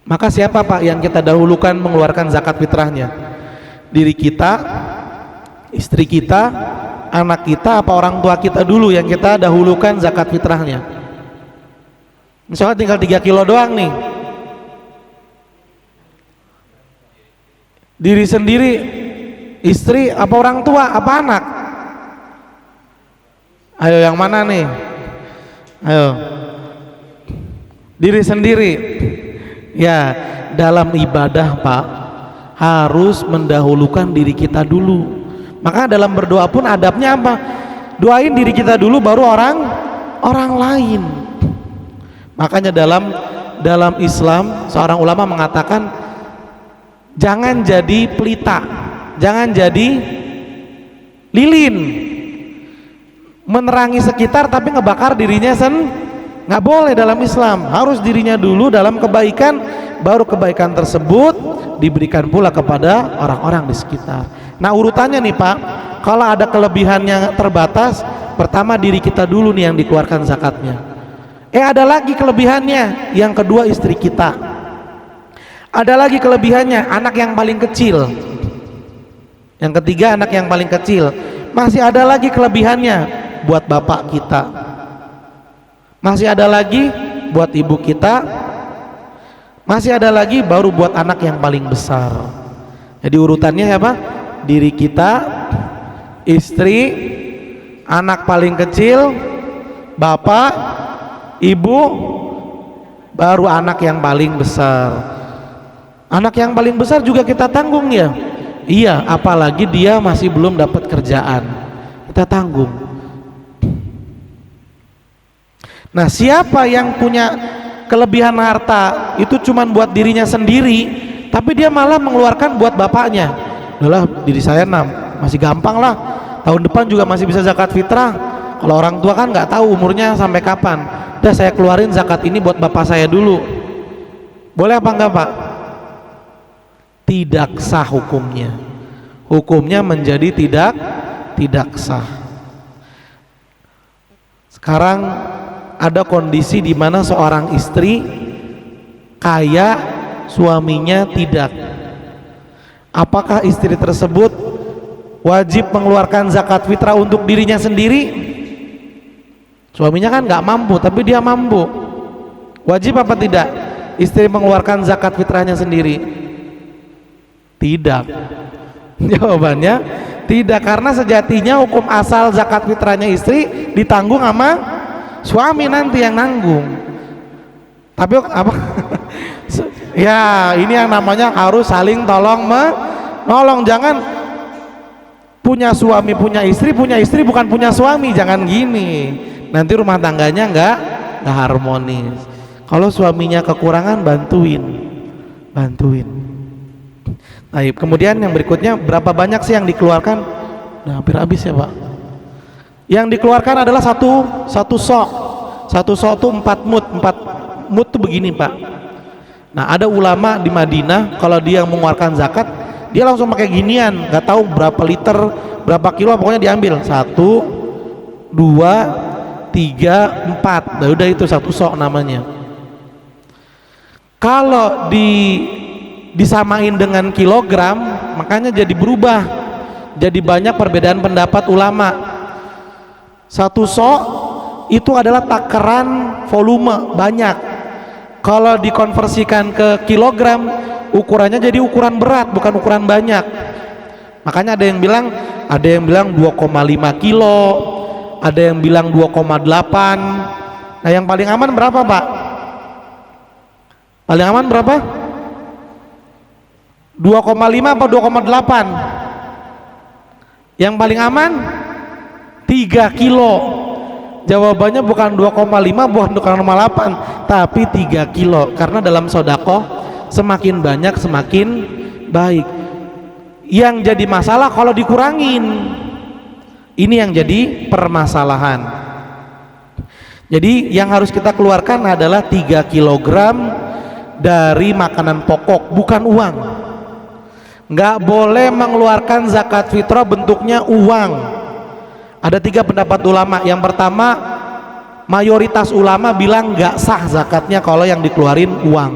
A: Maka siapa Pak yang kita dahulukan mengeluarkan zakat fitrahnya? Diri kita, istri kita, anak kita, apa orang tua kita dulu yang kita dahulukan zakat fitrahnya? Misalnya tinggal 3 kilo doang nih, diri sendiri, istri, apa orang tua, apa anak? Ayo yang mana nih? Ayo, diri sendiri. Ya, dalam ibadah Pak harus mendahulukan diri kita dulu. Maka dalam berdoa pun adabnya apa? Doain diri kita dulu baru orang lain. Makanya dalam Islam seorang ulama mengatakan jangan jadi pelita, jangan jadi lilin, menerangi sekitar tapi ngebakar dirinya nggak boleh dalam Islam. Harus dirinya dulu dalam kebaikan, baru kebaikan tersebut diberikan pula kepada orang-orang di sekitar. Nah urutannya nih Pak, kalau ada kelebihannya terbatas, pertama diri kita dulu nih yang dikeluarkan zakatnya. Ada lagi kelebihannya, yang kedua istri kita. Ada lagi kelebihannya, anak yang paling kecil. Yang ketiga anak yang paling kecil. Masih ada lagi kelebihannya buat bapak kita. Masih ada lagi buat ibu kita. Masih ada lagi baru buat anak yang paling besar. Jadi urutannya apa? Diri kita, istri, anak paling kecil, bapak, ibu, baru anak yang paling besar. Anak yang paling besar juga kita tanggung ya. Iya, apalagi dia masih belum dapat kerjaan, kita tanggung. Nah siapa yang punya kelebihan harta itu cuman buat dirinya sendiri, tapi dia malah mengeluarkan buat bapaknya. Udahlah, diri saya masih gampang lah, tahun depan juga masih bisa zakat fitrah. Kalau orang tua kan nggak tahu umurnya sampai kapan. Udah saya keluarin zakat ini buat bapak saya dulu. Boleh apa enggak Pak? Tidak sah hukumnya. Hukumnya menjadi tidak sah. Sekarang ada kondisi di mana seorang istri kaya, suaminya tidak. Apakah istri tersebut wajib mengeluarkan zakat fitrah untuk dirinya sendiri? Suaminya kan nggak mampu, tapi dia mampu. Wajib apa tidak istri mengeluarkan zakat fitrahnya sendiri? Tidak. Jawabannya tidak, karena sejatinya hukum asal zakat fitrahnya istri ditanggung sama suami nanti yang nanggung. Tapi apa? Ya ini yang namanya harus saling tolong menolong. Jangan punya suami punya istri bukan punya suami. Jangan gini, nanti rumah tangganya nggak harmonis. Kalau suaminya kekurangan, bantuin. Baik, kemudian yang berikutnya, berapa banyak sih yang dikeluarkan? Nah, hampir habis ya Pak. Yang dikeluarkan adalah satu sok. Satu sok itu 4 mud. 4 mud tuh begini Pak. Nah ada ulama di Madinah, kalau dia mengeluarkan zakat, dia langsung pakai ginian, nggak tahu berapa liter, berapa kilo, pokoknya diambil 1, 2, 3, 4. Nah udah itu satu sok namanya. Kalau disamain dengan kilogram, makanya jadi berubah, jadi banyak perbedaan pendapat ulama. Satu sok itu adalah takaran volume banyak. Kalau dikonversikan ke kilogram, ukurannya jadi ukuran berat, bukan ukuran banyak. Makanya ada yang bilang ada yang bilang 2,5 kilo, ada yang bilang 2,8. Nah yang paling aman berapa Pak? Paling aman berapa? 2,5 apa 2,8? Yang paling aman 3 kilo. Jawabannya bukan 2,5, bukan 2,8, tapi 3 kilo. Karena dalam sodakoh semakin banyak semakin baik. Yang jadi masalah kalau dikurangin, ini yang jadi permasalahan. Jadi yang harus kita keluarkan adalah 3 kilogram dari makanan pokok, bukan uang. Nggak boleh mengeluarkan zakat fitrah bentuknya uang. Ada 3 pendapat ulama. Yang pertama, mayoritas ulama bilang nggak sah zakatnya kalau yang dikeluarin uang,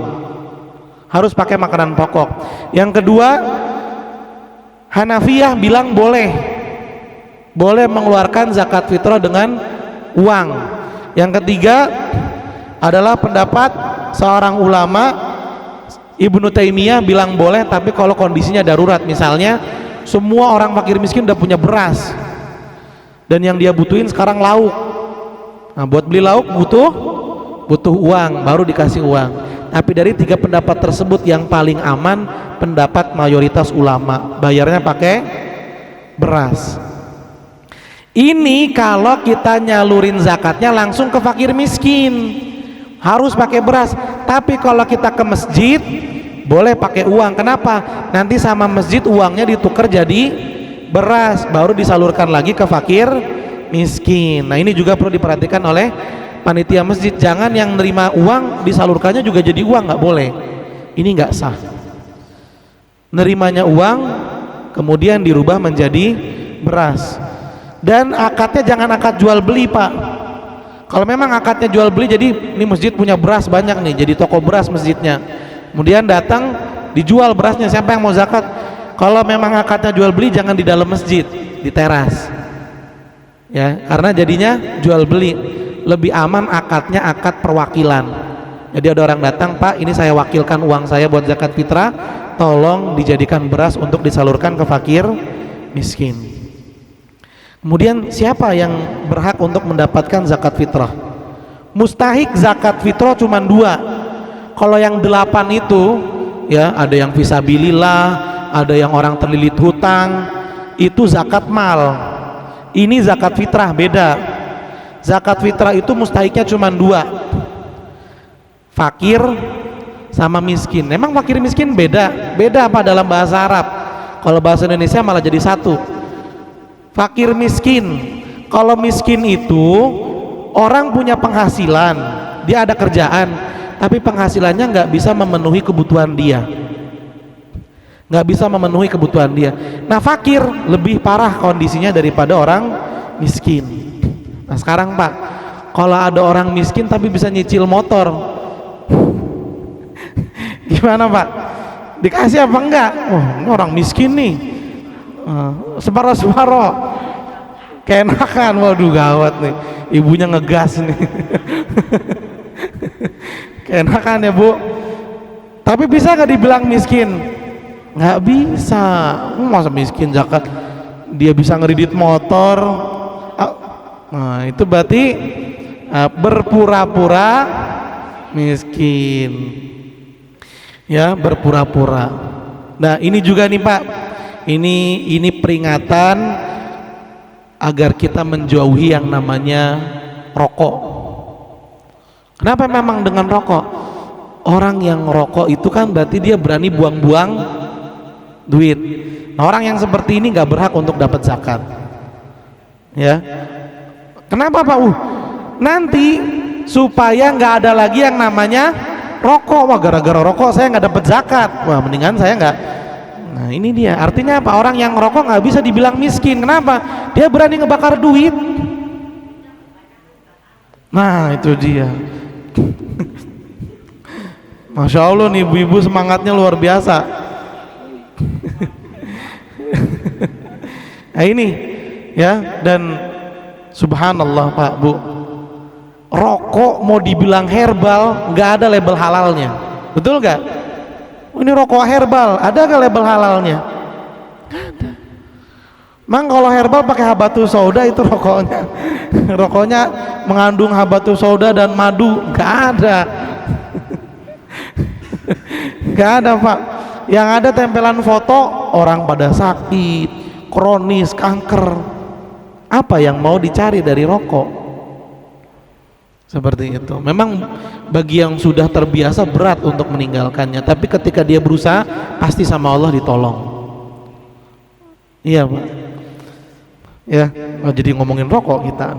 A: harus pakai makanan pokok. Yang kedua, Hanafiyah bilang boleh mengeluarkan zakat fitrah dengan uang. Yang ketiga adalah pendapat seorang ulama, Ibnu Taimiyah, bilang boleh tapi kalau kondisinya darurat. Misalnya semua orang fakir miskin udah punya beras dan yang dia butuhin sekarang lauk. Nah buat beli lauk butuh uang, baru dikasih uang. Tapi dari 3 pendapat tersebut yang paling aman pendapat mayoritas ulama, bayarnya pakai beras. Ini kalau kita nyalurin zakatnya langsung ke fakir miskin, harus pakai beras. Tapi kalau kita ke masjid boleh pakai uang. Kenapa? Nanti sama masjid uangnya ditukar jadi beras, baru disalurkan lagi ke fakir miskin. Nah ini juga perlu diperhatikan oleh panitia masjid. Jangan yang nerima uang disalurkannya juga jadi uang, nggak boleh. Ini nggak sah. Nerimanya uang kemudian dirubah menjadi beras. Dan akadnya jangan akad jual beli Pak. Kalau memang akadnya jual beli, jadi ini masjid punya beras banyak nih, jadi toko beras masjidnya, kemudian datang dijual berasnya, siapa yang mau zakat? Kalau memang akadnya jual beli jangan di dalam masjid, di teras ya, karena jadinya jual beli. Lebih aman akadnya akad perwakilan. Jadi ada orang datang, Pak ini saya wakilkan uang saya buat zakat fitrah, tolong dijadikan beras untuk disalurkan ke fakir miskin. Kemudian siapa yang berhak untuk mendapatkan zakat fitrah? Mustahik zakat fitrah cuma 2. Kalau yang 8 itu ya, ada yang fisabilillah, ada yang orang terlilit hutang, itu zakat mal. Ini zakat fitrah beda. Zakat fitrah itu mustahiknya cuma 2, fakir sama miskin. Memang fakir miskin beda apa dalam bahasa Arab? Kalau bahasa Indonesia malah jadi satu. Fakir miskin, kalau miskin itu orang punya penghasilan, dia ada kerjaan, tapi penghasilannya nggak bisa memenuhi kebutuhan dia, Nah fakir lebih parah kondisinya daripada orang miskin. Nah sekarang Pak, kalau ada orang miskin tapi bisa nyicil motor, gimana Pak? Dikasih apa enggak? Oh ini orang miskin nih, separoh keenakan. Waduh gawat nih, ibunya ngegas nih. Keenakan ya Bu. Tapi bisa nggak dibilang miskin? Nggak bisa. Masa miskin zakat dia bisa ngeridit motor? Nah itu berarti berpura-pura miskin ya, berpura-pura. Nah ini juga nih Pak, ini peringatan agar kita menjauhi yang namanya rokok. Kenapa memang dengan rokok? Orang yang rokok itu kan berarti dia berani buang-buang duit. Nah, orang yang seperti ini nggak berhak untuk dapat zakat. Ya. Kenapa Pak? Nanti supaya nggak ada lagi yang namanya rokok. Wah gara-gara rokok saya nggak dapat zakat. Wah mendingan saya nggak. Nah ini dia, artinya apa? Orang yang ngerokok nggak bisa dibilang miskin. Kenapa? Dia berani ngebakar duit. Nah itu dia. Masya Allah nih ibu-ibu semangatnya luar biasa. Nah ini ya, dan subhanallah Pak Bu, rokok mau dibilang herbal nggak ada label halalnya, betul nggak? Ini rokok herbal, ada nggak label halalnya? Nggak ada. Mang kalau herbal pakai habatus sauda itu rokoknya rokoknya mengandung habatus sauda dan madu, nggak ada. Nggak ada Pak, yang ada tempelan foto orang pada sakit, kronis, kanker. Apa yang mau dicari dari rokok? Seperti itu. Memang bagi yang sudah terbiasa berat untuk meninggalkannya, tapi ketika dia berusaha pasti sama Allah ditolong. Iya Pak. Ya, jadi ngomongin rokok kita.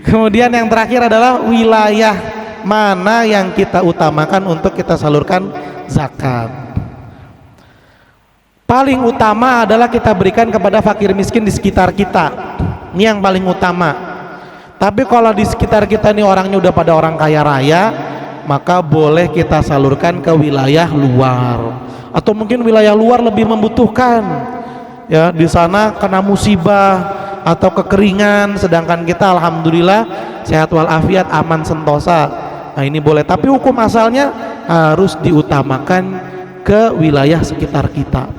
A: Kemudian yang terakhir adalah wilayah mana yang kita utamakan untuk kita salurkan zakat. Paling utama adalah kita berikan kepada fakir miskin di sekitar kita. Ini yang paling utama. Tapi kalau di sekitar kita ini orangnya udah pada orang kaya raya, maka boleh kita salurkan ke wilayah luar. Atau mungkin wilayah luar lebih membutuhkan. Ya, di sana kena musibah atau kekeringan, sedangkan kita alhamdulillah sehat walafiat, aman sentosa. Nah ini boleh, tapi hukum asalnya harus diutamakan ke wilayah sekitar kita.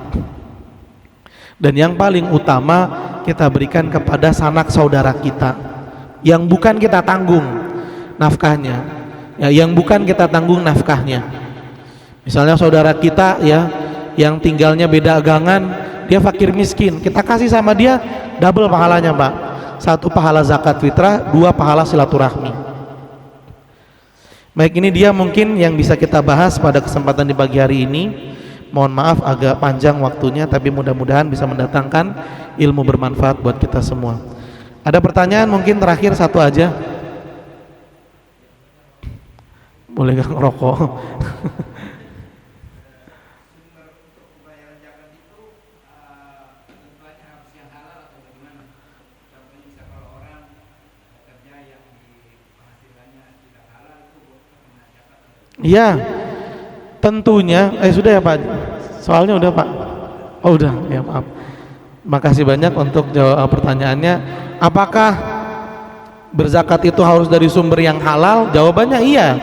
A: Dan yang paling utama kita berikan kepada sanak saudara kita yang bukan kita tanggung nafkahnya, ya, yang bukan kita tanggung nafkahnya. Misalnya saudara kita ya yang tinggalnya beda agangan, dia fakir miskin, kita kasih sama dia double pahalanya Pak. 1 pahala zakat fitrah, 2 pahala silaturahmi. Baik, ini dia mungkin yang bisa kita bahas pada kesempatan di pagi hari ini. Mohon maaf agak panjang waktunya, tapi mudah-mudahan bisa mendatangkan ilmu bermanfaat buat kita semua. Ada pertanyaan mungkin terakhir satu aja? Boleh gak ngerokok? Iya, tentunya. Sudah ya Pak. Soalnya udah Pak. Oh udah, ya maaf. Makasih banyak untuk jawab pertanyaannya. Apakah berzakat itu harus dari sumber yang halal? Jawabannya iya.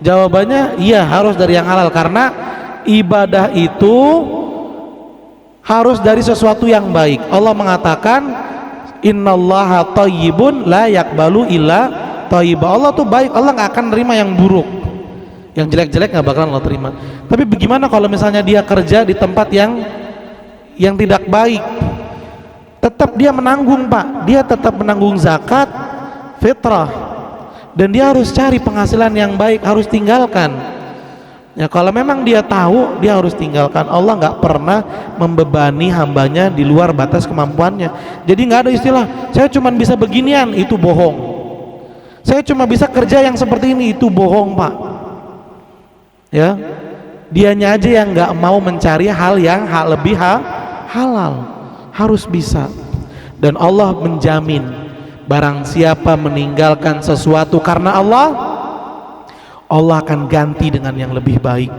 A: Jawabannya iya, harus dari yang halal, karena ibadah itu harus dari sesuatu yang baik. Allah mengatakan innallaha thayyibun la yaqbalu illa thayyiba. Allah tuh baik, Allah nggak akan nerima yang buruk. Yang jelek-jelek nggak bakalan Allah terima. Tapi bagaimana kalau misalnya dia kerja di tempat yang tidak baik? Tetap dia menanggung Pak, dia tetap menanggung zakat fitrah, dan dia harus cari penghasilan yang baik, harus tinggalkan. Ya kalau memang dia tahu, dia harus tinggalkan. Allah nggak pernah membebani hambanya di luar batas kemampuannya. Jadi nggak ada istilah saya cuma bisa beginian, itu bohong. Saya cuma bisa kerja yang seperti ini, itu bohong Pak. Ya, dianya aja yang nggak mau mencari hal yang lebih halal, harus bisa. Dan Allah menjamin barang siapa meninggalkan sesuatu karena Allah, Allah akan ganti dengan yang lebih baik.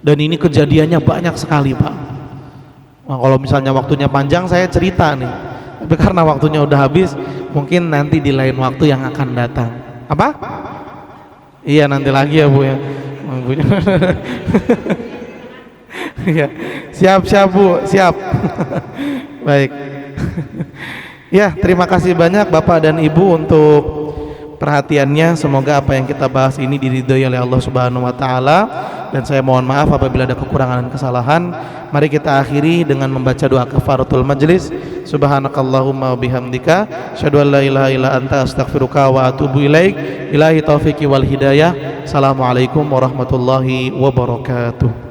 A: Dan ini kejadiannya banyak sekali Pak. Nah, kalau misalnya waktunya panjang saya cerita nih, tapi karena waktunya udah habis, mungkin nanti di lain waktu yang akan datang. Apa? Iya, nanti lagi ya Bu ya. Ya, siap Bu, siap. Baik. Ya, terima kasih banyak Bapak dan Ibu untuk perhatiannya. Semoga apa yang kita bahas ini diridhoi oleh Allah Subhanahu wa taala, dan saya mohon maaf apabila ada kekurangan dan kesalahan. Mari kita akhiri dengan membaca doa kafaratul majlis. Subhanakallahumma wa bihamdika asyhadu an la ilaha illa anta astaghfiruka wa atubu ilaik. Ilahi taufiqi wal hidayah. Assalamualaikum warahmatullahi wabarakatuh.